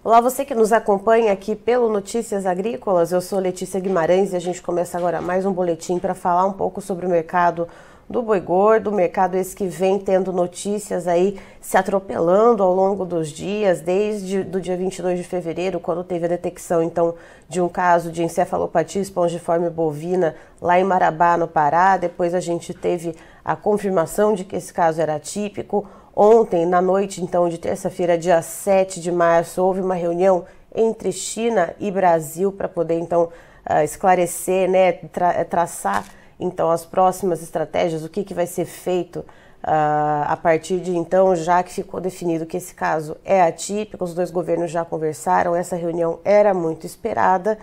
Olá, você que nos acompanha aqui pelo Notícias Agrícolas, eu sou Letícia Guimarães e a gente começa agora mais um boletim para falar um pouco sobre o mercado do boi gordo, mercado esse que vem tendo notícias aí se atropelando ao longo dos dias, desde do dia 22 de fevereiro, quando teve a detecção então de um caso de encefalopatia espongiforme bovina lá em Marabá, no Pará. Depois a gente teve a confirmação de que esse caso era atípico. Ontem, na noite, então, de terça-feira, dia 7 de março, houve uma reunião entre China e Brasil para poder, então, esclarecer, né, traçar, então, as próximas estratégias, o que vai ser feito a partir de, então, já que ficou definido que esse caso é atípico, os dois governos já conversaram, essa reunião era muito esperada,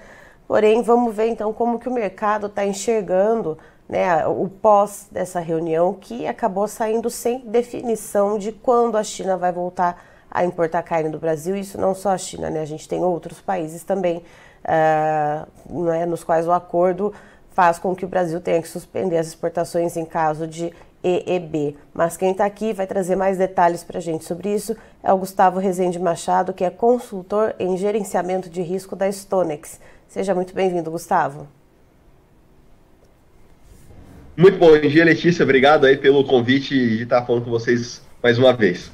porém, vamos ver, então, como que o mercado está enxergando, né, o pós dessa reunião, que acabou saindo sem definição de quando a China vai voltar a importar carne do Brasil. Isso não só a China, né? A gente tem outros países também, né, nos quais o acordo faz com que o Brasil tenha que suspender as exportações em caso de EEB. Mas quem está aqui vai trazer mais detalhes para a gente sobre isso é o Gustavo Rezende Machado, que é consultor em gerenciamento de risco da Stonex. Seja muito bem-vindo, Gustavo. Muito bom dia, Letícia. Obrigado aí pelo convite de estar falando com vocês mais uma vez.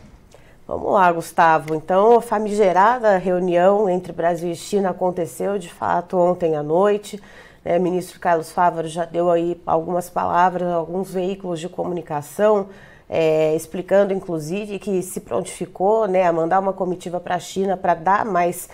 Vamos lá, Gustavo. Então, a famigerada reunião entre Brasil e China aconteceu, de fato, ontem à noite. O ministro Carlos Fávaro já deu aí algumas palavras a alguns veículos de comunicação, explicando, inclusive, que se prontificou, né, a mandar uma comitiva para a China para dar mais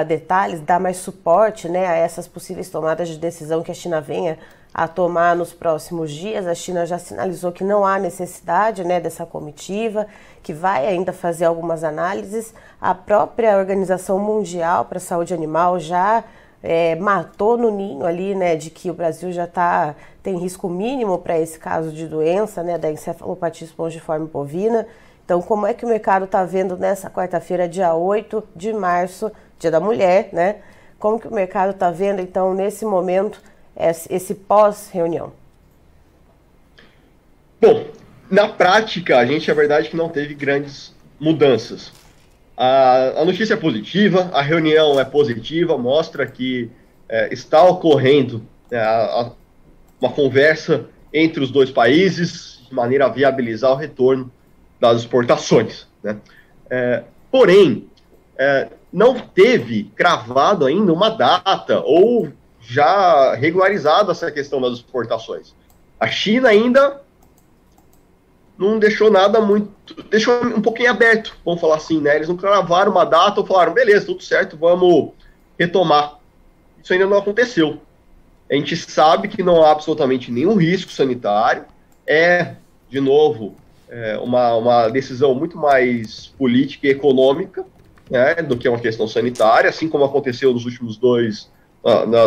detalhes, dar mais suporte, né, a essas possíveis tomadas de decisão que a China venha a tomar nos próximos dias. A China já sinalizou que não há necessidade, né, dessa comitiva, que vai ainda fazer algumas análises. A própria Organização Mundial para a Saúde Animal já matou no ninho ali, né, de que o Brasil já tem risco mínimo para esse caso de doença, né, da encefalopatia espongiforme bovina. Então, como é que o mercado está vendo nessa quarta-feira, dia 8 de março, dia da mulher, né? Como que o mercado está vendo, então, nesse momento, esse pós-reunião? Bom, na prática, a gente, a verdade, é que não teve grandes mudanças. A notícia é positiva, a reunião é positiva, mostra que está ocorrendo uma conversa entre os dois países, de maneira a viabilizar o retorno das exportações, né? Porém, não teve cravado ainda uma data ou já regularizado essa questão das exportações. A China ainda não deixou nada muito, deixou um pouquinho aberto, vamos falar assim, né? Eles não cravaram uma data ou falaram, beleza, tudo certo, vamos retomar. Isso ainda não aconteceu. A gente sabe que não há absolutamente nenhum risco sanitário, de novo, uma decisão muito mais política e econômica, né, do que uma questão sanitária, assim como aconteceu nos últimos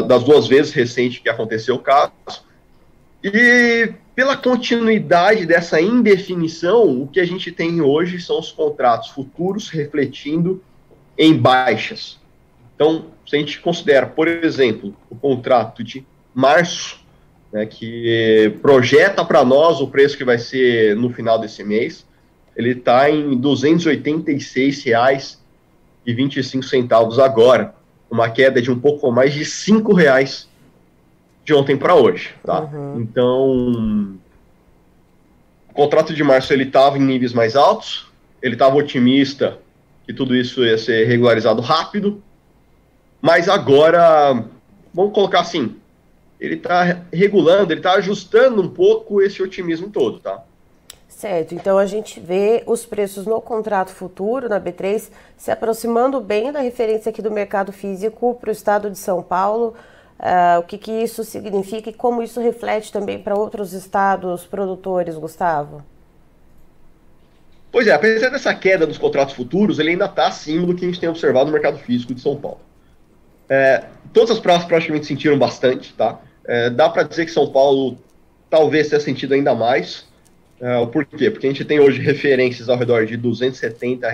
das duas vezes recentes que aconteceu o caso. E pela continuidade dessa indefinição, o que a gente tem hoje são os contratos futuros refletindo em baixas. Então, se a gente considera, por exemplo, o contrato de março, né, que projeta para nós o preço que vai ser no final desse mês, ele está em R$ 286,25 agora, uma queda de um pouco mais de R$ 5 de ontem para hoje, tá? Uhum. Então, o contrato de março ele estava em níveis mais altos, ele estava otimista que tudo isso ia ser regularizado rápido, mas agora, vamos colocar assim, ele está regulando, ele está ajustando um pouco esse otimismo todo, tá? Certo, então a gente vê os preços no contrato futuro, na B3, se aproximando bem da referência aqui do mercado físico para o estado de São Paulo. O que isso significa e como isso reflete também para outros estados produtores, Gustavo? Pois é, apesar dessa queda dos contratos futuros, ele ainda está acima do que a gente tem observado no mercado físico de São Paulo. Todas as praças praticamente sentiram bastante, tá? Dá para dizer que São Paulo talvez tenha sentido ainda mais. Por quê? Porque a gente tem hoje referências ao redor de R$ 270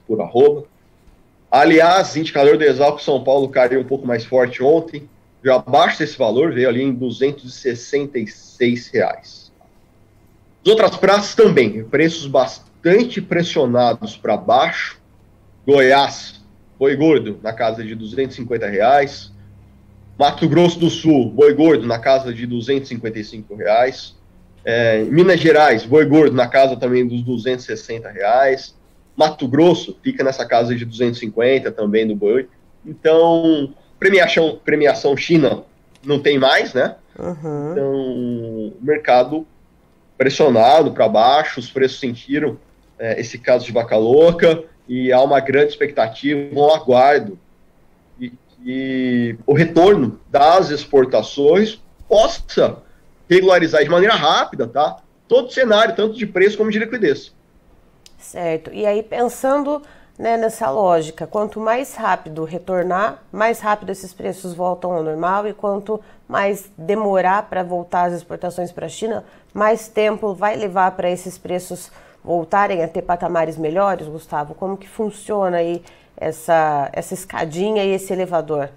por arroba. Aliás, o indicador do Exalc São Paulo caiu um pouco mais forte ontem, já abaixo desse valor, veio ali em R$ 266. As outras praças também, preços bastante pressionados para baixo. Goiás, boi gordo na casa de R$ 250. Mato Grosso do Sul, boi gordo na casa de R$ 255. Minas Gerais, boi gordo na casa também dos R$ 260. Mato Grosso fica nessa casa de 250 também do boi. Então, premiação China não tem mais, né? Uhum. Então, o mercado pressionado para baixo, os preços sentiram esse caso de vaca louca e há uma grande expectativa, um aguardo e o retorno das exportações possa regularizar de maneira rápida, tá? Todo o cenário, tanto de preço como de liquidez. Certo. E aí, pensando, né, nessa lógica, quanto mais rápido retornar, mais rápido esses preços voltam ao normal, e quanto mais demorar para voltar as exportações para a China, mais tempo vai levar para esses preços voltarem a ter patamares melhores, Gustavo? Como que funciona aí essa escadinha e esse elevador?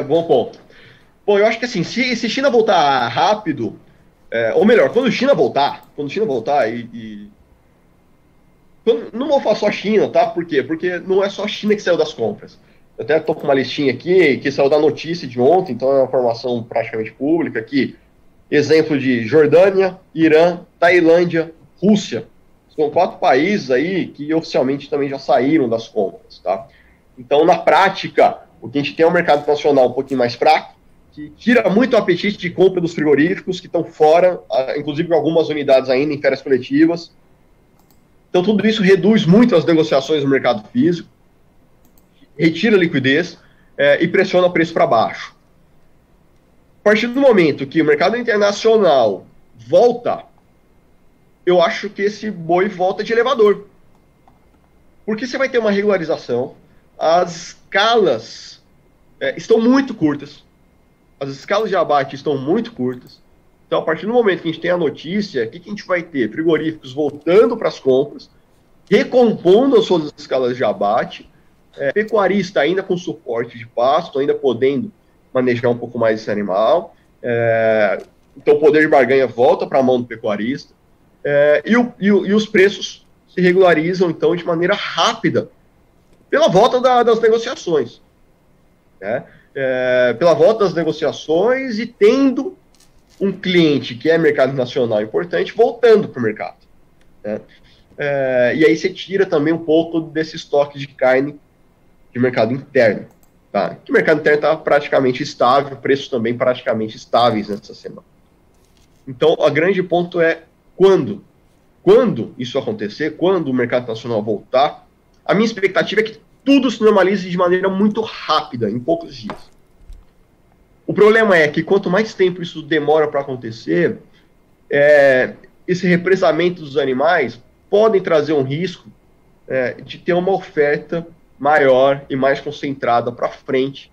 Bom ponto. Bom, eu acho que assim, se China voltar rápido, ou melhor, quando China voltar não vou falar só China, tá? Por quê? Porque não é só a China que saiu das compras. Eu até estou com uma listinha aqui que saiu da notícia de ontem, então é uma informação praticamente pública aqui. Exemplo de Jordânia, Irã, Tailândia, Rússia. São 4 países aí que oficialmente também já saíram das compras, tá? Então, na prática, o que a gente tem é um mercado nacional um pouquinho mais fraco, que tira muito o apetite de compra dos frigoríficos que estão fora, inclusive com algumas unidades ainda em férias coletivas. Então, tudo isso reduz muito as negociações no mercado físico, retira a liquidez e pressiona o preço para baixo. A partir do momento que o mercado internacional volta, eu acho que esse boi volta de elevador. Porque você vai ter uma regularização, as escalas estão muito curtas, as escalas de abate estão muito curtas. Então, a partir do momento que a gente tem a notícia, o que a gente vai ter? Frigoríficos voltando para as compras, recompondo as suas escalas de abate, pecuarista ainda com suporte de pasto, ainda podendo manejar um pouco mais esse animal. Então, o poder de barganha volta para a mão do pecuarista. E os preços se regularizam, então, de maneira rápida, pela volta das negociações. Né? Pela volta das negociações e tendo um cliente que é mercado nacional importante voltando para o mercado. Né? E aí você tira também um pouco desse estoque de carne de mercado interno. Tá? Que o mercado interno está praticamente estável, preços também praticamente estáveis nessa semana. Então, o grande ponto é quando isso acontecer, quando o mercado nacional voltar, a minha expectativa é que tudo se normalize de maneira muito rápida, em poucos dias. O problema é que quanto mais tempo isso demora para acontecer, esse represamento dos animais podem trazer um risco de ter uma oferta maior e mais concentrada para frente.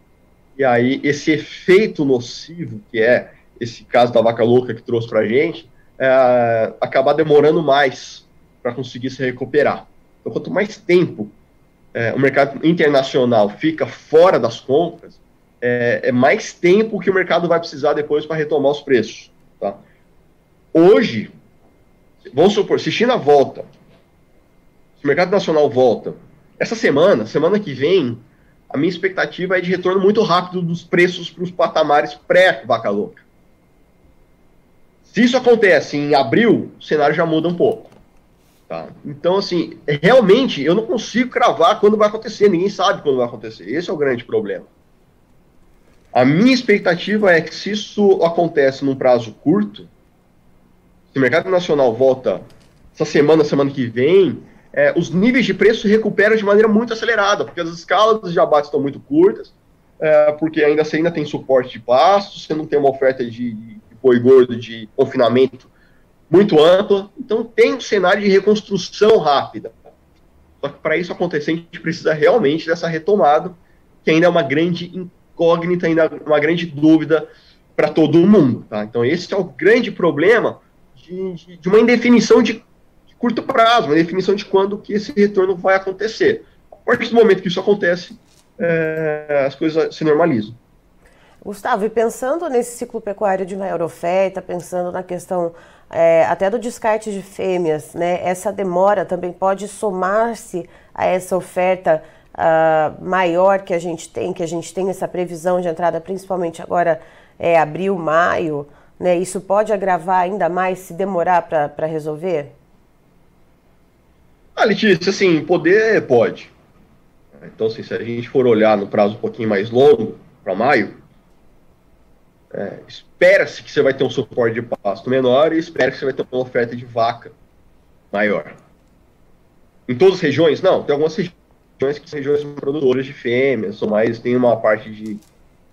E aí esse efeito nocivo, que é esse caso da vaca louca que trouxe para a gente, acabar demorando mais para conseguir se recuperar. Então, quanto mais tempo o mercado internacional fica fora das compras, mais tempo que o mercado vai precisar depois para retomar os preços. Tá? Hoje, vamos supor, se China volta, se o mercado nacional volta, essa semana que vem, a minha expectativa é de retorno muito rápido dos preços para os patamares pré-vaca louca. Se isso acontece em abril, o cenário já muda um pouco. Tá? Então, assim, realmente, eu não consigo cravar quando vai acontecer, ninguém sabe quando vai acontecer. Esse é o grande problema. A minha expectativa é que se isso acontece num prazo curto, se o mercado nacional volta essa semana que vem, os níveis de preço se recuperam de maneira muito acelerada, porque as escalas de abate estão muito curtas, porque você ainda tem suporte de pasto, você não tem uma oferta de boi gordo de confinamento muito ampla, então tem um cenário de reconstrução rápida. Só que para isso acontecer, a gente precisa realmente dessa retomada, que ainda é uma grande incógnita, ainda uma grande dúvida para todo mundo. Tá? Então esse é o grande problema de uma indefinição de curto prazo, uma definição de quando que esse retorno vai acontecer. A partir do momento que isso acontece, as coisas se normalizam. Gustavo, e pensando nesse ciclo pecuário de maior oferta, pensando na questão até do descarte de fêmeas, né? Essa demora também pode somar-se a essa oferta maior que a gente tem essa previsão de entrada, principalmente agora abril, maio, né? Isso pode agravar ainda mais se demorar para resolver? Letícia, assim, poder pode. Então, assim, se a gente for olhar no prazo um pouquinho mais longo, para maio, espera-se que você vai ter um suporte de pasto menor e espera que você vai ter uma oferta de vaca maior. Em todas as regiões? Não, tem algumas regiões que são regiões produtoras de fêmeas, tem uma parte de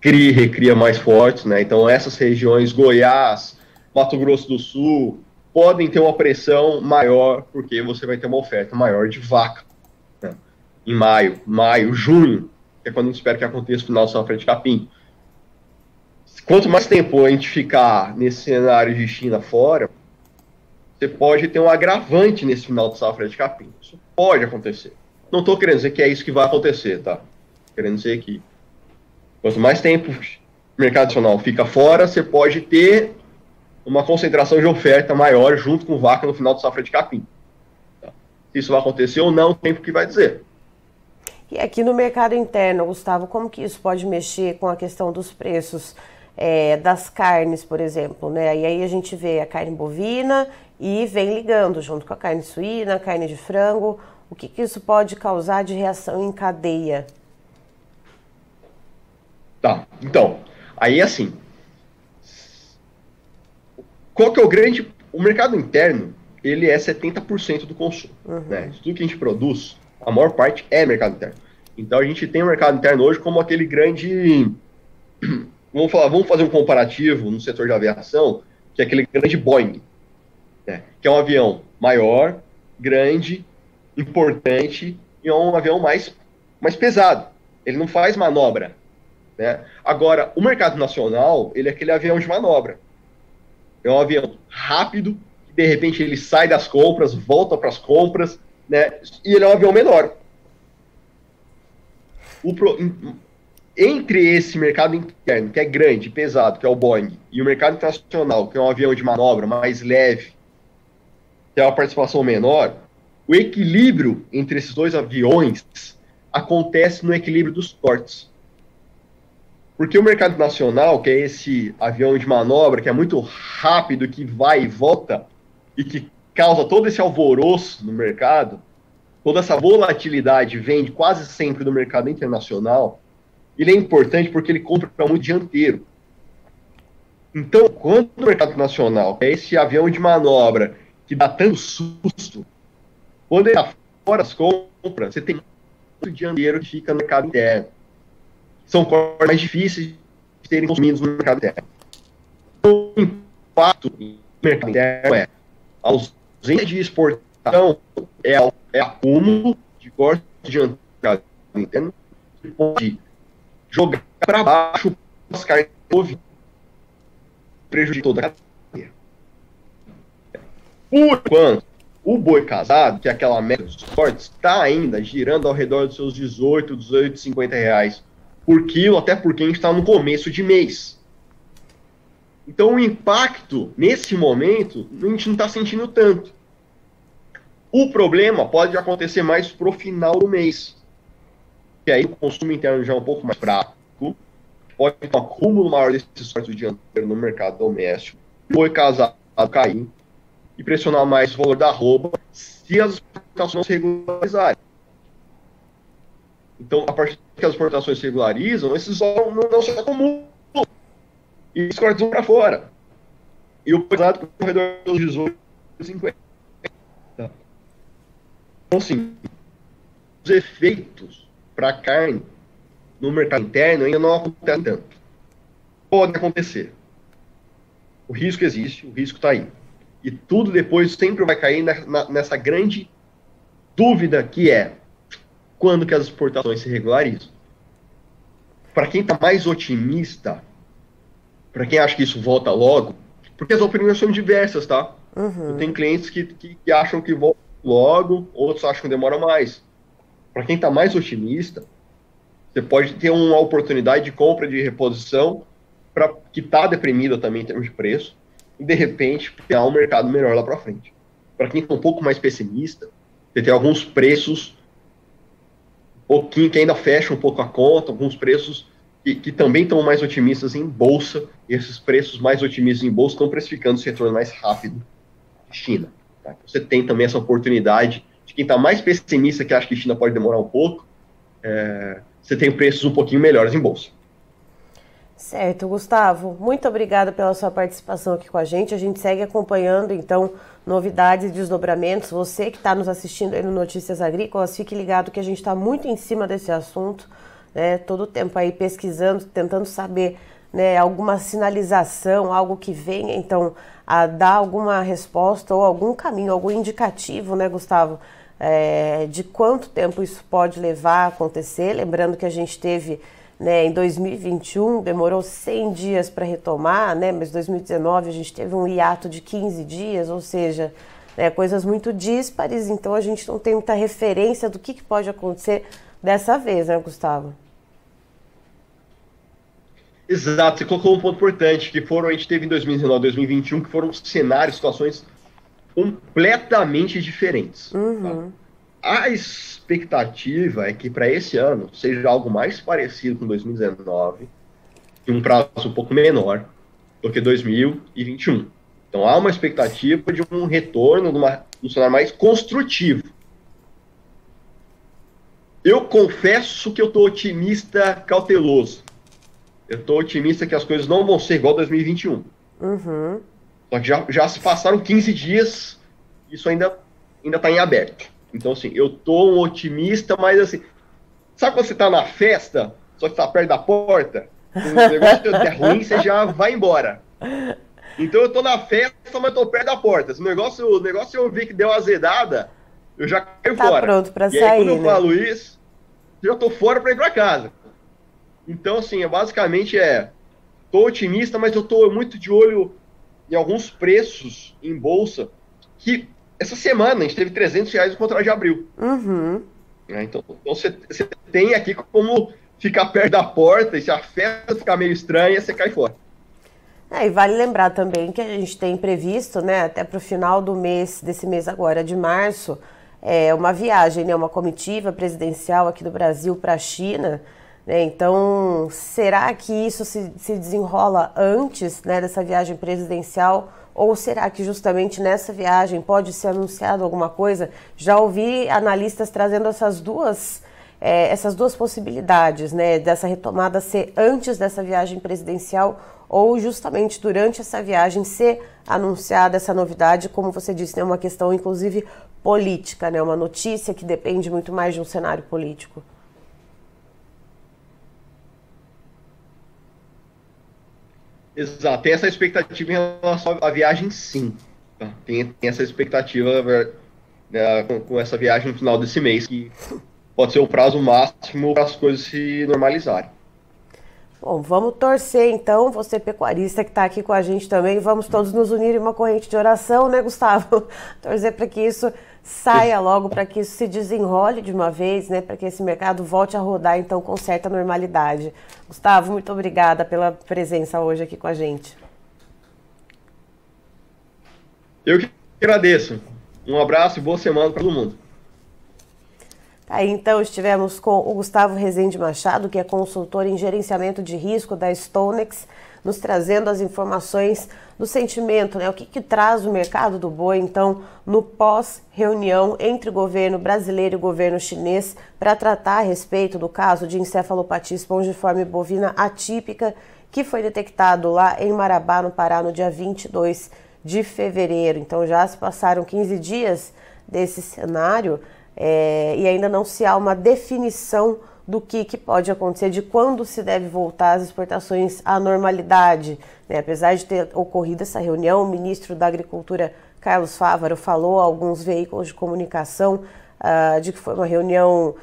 cria e recria mais fortes, né? Então, essas regiões, Goiás, Mato Grosso do Sul, podem ter uma pressão maior, porque você vai ter uma oferta maior de vaca, né? Em maio, junho, que é quando a gente espera que aconteça o final da safra de capim. Quanto mais tempo a gente ficar nesse cenário de China fora, você pode ter um agravante nesse final de safra de capim. Isso pode acontecer. Não estou querendo dizer que é isso que vai acontecer, tá? Querendo dizer que quanto mais tempo o mercado nacional fica fora, você pode ter uma concentração de oferta maior junto com vaca no final de safra de capim. Tá? Se isso vai acontecer ou não, o tempo que vai dizer. E aqui no mercado interno, Gustavo, como que isso pode mexer com a questão dos preços das carnes, por exemplo, né? E aí a gente vê a carne bovina e vem ligando junto com a carne suína, a carne de frango. O que isso pode causar de reação em cadeia? Tá, então, aí assim, qual que é o grande... O mercado interno, ele é 70% do consumo, né? Tudo que a gente produz, a maior parte é mercado interno. Então a gente tem o mercado interno hoje como aquele grande... Vamos fazer um comparativo no setor de aviação, que é aquele grande Boeing, né? Que é um avião maior, grande, importante, e é um avião mais pesado. Ele não faz manobra, né? Agora, o mercado nacional, ele é aquele avião de manobra. É um avião rápido, que de repente ele sai das compras, volta para as compras, né? E ele é um avião menor. Entre esse mercado interno, que é grande, pesado, que é o Boeing, e o mercado internacional, que é um avião de manobra mais leve, que é uma participação menor, o equilíbrio entre esses dois aviões acontece no equilíbrio dos portes. Porque o mercado nacional, que é esse avião de manobra, que é muito rápido, que vai e volta, e que causa todo esse alvoroço no mercado, toda essa volatilidade vem quase sempre do mercado internacional, ele é importante porque ele compra muito dianteiro. Então, quando o mercado nacional é esse avião de manobra que dá tanto susto, quando ele está fora das compras, você tem muito dianteiro que fica no mercado interno. São cortes mais difíceis de serem consumidos no mercado interno. O impacto no mercado interno é a ausência de exportação, é acúmulo de cortes de mercado interno, que pode jogar para baixo as carnes bovinas, prejudicar toda a cadeia. Por enquanto, o boi casado, que é aquela média dos cortes, está ainda girando ao redor dos seus 18,50 reais por quilo, até porque a gente está no começo de mês. Então, o impacto, nesse momento, a gente não está sentindo tanto. O problema pode acontecer mais para o final do mês, que aí o consumo interno já é um pouco mais fraco, pode ter um acúmulo maior desses cortes dianteiros no mercado doméstico, o boi casado cair e pressionar mais o valor da arroba se as exportações não se regularizarem. Então, a partir que as exportações se regularizam, esses não se acumulam. E os cortes vão para fora. E o pesado com o redor dos 18,50. Então, assim, os efeitos para a carne no mercado interno ainda não acontecem tanto. Pode acontecer. O risco existe, o risco está aí. E tudo depois sempre vai cair nessa grande dúvida que é quando que as exportações se regularizam. Para quem está mais otimista, para quem acha que isso volta logo, porque as opiniões são diversas, tá? Eu tenho clientes que acham que volta logo, outros acham que demora mais. Para quem está mais otimista, você pode ter uma oportunidade de compra de reposição que está deprimida também em termos de preço, e de repente criar um mercado melhor lá para frente. Para quem está um pouco mais pessimista, você tem alguns preços pouquinho, que ainda fecha um pouco a conta, alguns preços que também estão mais otimistas em bolsa, e esses preços mais otimistas em bolsa estão precificando esse retorno mais rápido de China. Tá? Você tem também essa oportunidade de quem está mais pessimista, que acha que China pode demorar um pouco, você tem preços um pouquinho melhores em bolsa. Certo, Gustavo, muito obrigada pela sua participação aqui com a gente segue acompanhando, então, novidades e desdobramentos. Você que está nos assistindo aí no Notícias Agrícolas, fique ligado que a gente está muito em cima desse assunto, né, todo o tempo aí pesquisando, tentando saber, né, alguma sinalização, algo que venha, então, a dar alguma resposta ou algum caminho, algum indicativo, né, Gustavo, de quanto tempo isso pode levar a acontecer. Lembrando que a gente teve, né, em 2021, demorou 100 dias para retomar, né, mas em 2019 a gente teve um hiato de 15 dias, ou seja, né, coisas muito díspares, então a gente não tem muita referência do que pode acontecer dessa vez, né, Gustavo? Exato, você colocou um ponto importante, que a gente teve em 2019, 2021, que foram cenários, situações completamente diferentes. Uhum. Tá? A expectativa é que para esse ano seja algo mais parecido com 2019, em um prazo um pouco menor do que 2021. Então há uma expectativa de um retorno de um cenário mais construtivo. Eu confesso que eu estou otimista cauteloso. Eu estou otimista que as coisas não vão ser igual a 2021. Uhum. Só que já se passaram 15 dias, isso ainda está em aberto. Então, assim, eu estou um otimista, mas assim, sabe quando você está na festa, só que está perto da porta? O negócio é ruim, você já vai embora. Então eu estou na festa, mas estou perto da porta. Se o negócio eu ver que deu uma azedada, eu já caio fora. Pronto para sair, aí, quando eu né? falo isso, eu já estou fora para ir para casa. Então, assim, basicamente estou otimista, mas eu estou muito de olho em alguns preços em bolsa que essa semana a gente teve R$300 no contrato de abril. Uhum. Então você tem aqui como ficar perto da porta, e se a festa ficar meio estranha, você cai fora. E vale lembrar também que a gente tem previsto, né, até para o final desse mês agora, de março, uma viagem, né, uma comitiva presidencial aqui do Brasil para a China. Então, será que isso se desenrola antes, né, dessa viagem presidencial? Ou será que justamente nessa viagem pode ser anunciado alguma coisa? Já ouvi analistas trazendo essas duas possibilidades, né, dessa retomada ser antes dessa viagem presidencial ou justamente durante essa viagem ser anunciada essa novidade, como você disse, né, uma questão inclusive política, né, uma notícia que depende muito mais de um cenário político. Exato, tem essa expectativa em relação à viagem, sim. Tá? Tem essa expectativa, né, com essa viagem no final desse mês, que pode ser o prazo máximo para as coisas se normalizarem. Bom, vamos torcer então, você pecuarista que está aqui com a gente também, vamos todos nos unir em uma corrente de oração, né, Gustavo? Torcer para que isso saia logo, para que isso se desenrole de uma vez, né, para que esse mercado volte a rodar então com certa normalidade. Gustavo, muito obrigada pela presença hoje aqui com a gente. Eu que agradeço. Um abraço e boa semana para todo mundo. Aí, então, estivemos com o Gustavo Rezende Machado, que é consultor em gerenciamento de risco da StoneX, nos trazendo as informações do sentimento, né? O que traz o mercado do boi, então, no pós-reunião entre o governo brasileiro e o governo chinês para tratar a respeito do caso de encefalopatia espongiforme bovina atípica que foi detectado lá em Marabá, no Pará, no dia 22 de fevereiro. Então, já se passaram 15 dias desse cenário. E ainda não se há uma definição do que pode acontecer, de quando se deve voltar as exportações à normalidade, né? Apesar de ter ocorrido essa reunião, o ministro da Agricultura, Carlos Fávaro, falou a alguns veículos de comunicação de que foi uma reunião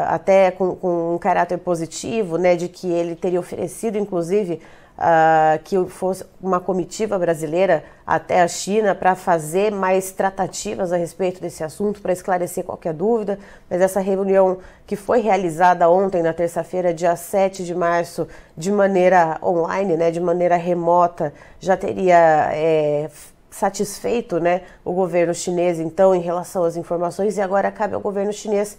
até com um caráter positivo, né? De que ele teria oferecido, inclusive, que fosse uma comitiva brasileira até a China para fazer mais tratativas a respeito desse assunto, para esclarecer qualquer dúvida, mas essa reunião que foi realizada ontem, na terça-feira, dia 7 de março, de maneira online, né, de maneira remota, já teria satisfeito, né, o governo chinês, então, em relação às informações, e agora cabe ao governo chinês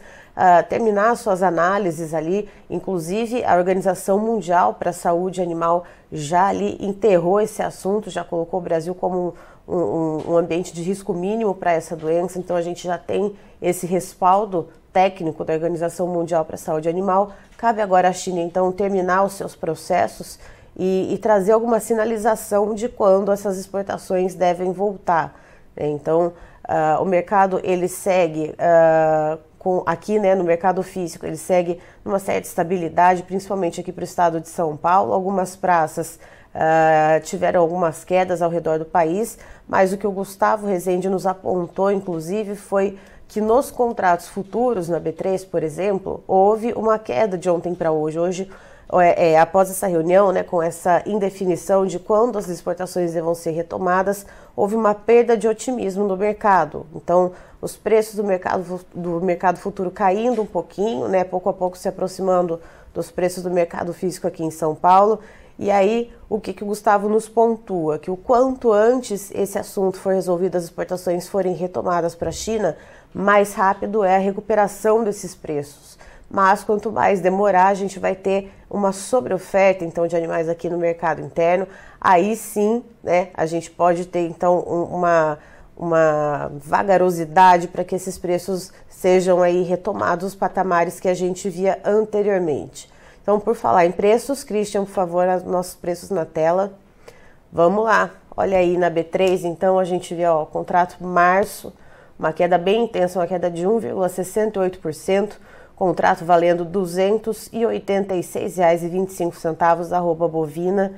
terminar suas análises ali. Inclusive, a Organização Mundial para a Saúde Animal já ali enterrou esse assunto, já colocou o Brasil como um ambiente de risco mínimo para essa doença, então a gente já tem esse respaldo técnico da Organização Mundial para a Saúde Animal. Cabe agora à China, então, terminar os seus processos e trazer alguma sinalização de quando essas exportações devem voltar. Então, o mercado ele segue aqui, né, no mercado físico, ele segue numa certa estabilidade, principalmente aqui para o estado de São Paulo. Algumas praças tiveram algumas quedas ao redor do país, mas o que o Gustavo Rezende nos apontou, inclusive, foi que nos contratos futuros, na B3, por exemplo, houve uma queda de ontem para hoje. Hoje, após essa reunião, né, com essa indefinição de quando as exportações devam ser retomadas, houve uma perda de otimismo no mercado. Então, os preços do mercado futuro caindo um pouquinho, né, pouco a pouco se aproximando dos preços do mercado físico aqui em São Paulo. E aí, o que o Gustavo nos pontua? Que o quanto antes esse assunto for resolvido, as exportações forem retomadas para a China, mais rápido é a recuperação desses preços. Mas quanto mais demorar, a gente vai ter uma sobreoferta, então, de animais aqui no mercado interno. Aí sim, né, a gente pode ter, então, uma vagarosidade para que esses preços sejam aí retomados os patamares que a gente via anteriormente. Então, por falar em preços, Christian, por favor, os nossos preços na tela. Vamos lá, olha aí na B3, então a gente vê, ó, contrato março, uma queda bem intensa, uma queda de 1,68%, contrato valendo R$ 286,25, arroba bovina.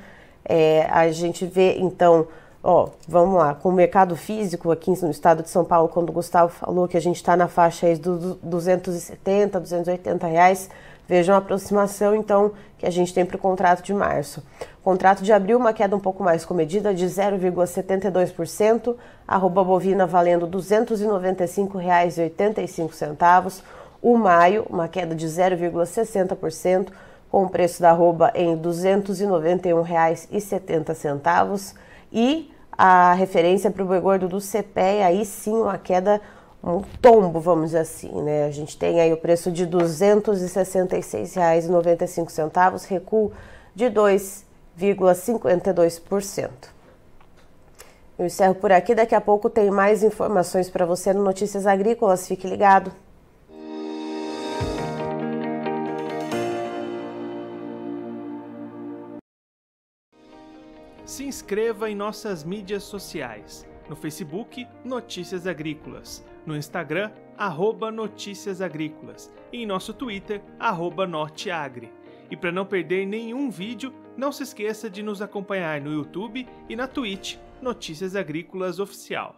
A gente vê, então, ó, vamos lá, com o mercado físico aqui no estado de São Paulo, quando o Gustavo falou que a gente está na faixa aí dos R$ 270, R$ 280 reais, vejam a aproximação, então, que a gente tem para o contrato de março. Contrato de abril, uma queda um pouco mais comedida, de 0,72%, arroba bovina valendo R$ 295,85. O maio, uma queda de 0,60%, com o preço da arroba em R$ 291,70. E a referência para o boi gordo do CPEA, aí sim uma queda, um tombo, vamos dizer assim, né? A gente tem aí o preço de R$ 266,95, recuo de 2,52%. Eu encerro por aqui, daqui a pouco tem mais informações para você no Notícias Agrícolas, fique ligado. Se inscreva em nossas mídias sociais. No Facebook, Notícias Agrícolas. No Instagram, @Notícias Agrícolas. E em nosso Twitter, @Norteagri. E para não perder nenhum vídeo, não se esqueça de nos acompanhar no YouTube e na Twitch, Notícias Agrícolas Oficial.